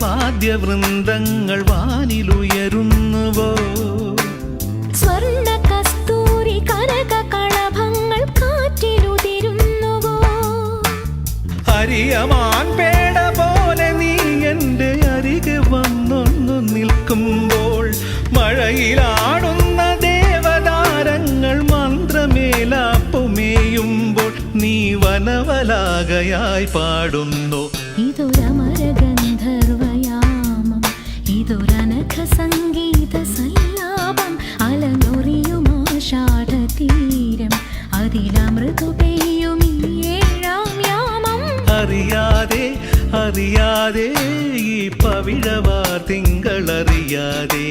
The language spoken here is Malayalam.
വാദ്യവൃന്ദങ്ങൾ വാനിലുയരുന്നുവോ? സ്വർണ്ണ കസ്തൂരി കനക കളഭങ്ങൾ കാറ്റിലുതിരുന്നുവോ? അരിയമാൻ പേട പോലെ നീ എൻ്റെ അരികെ വന്നൊന്നു നിൽക്കുമ്പോൾ, മഴയിലാടുന്ന ദേവതാരങ്ങൾ മന്ത്രമേലാപ്പുമേയുമ്പോൾ, നീ വനവലാകയായി പാടുന്നു. ഇതൊരമരഗന്ധർവയാമം, ഇതൊരനഘ സംഗീത സല്ലാപം, അലനൊറിയുമാഷാഢതീരം, അതിലമൃതു പെയ്യും ഈ ഏഴാം യാമം. അറിയാതെ അറിയാതെ ഈ പവിഴവാർ തിങ്കളറിയാതെ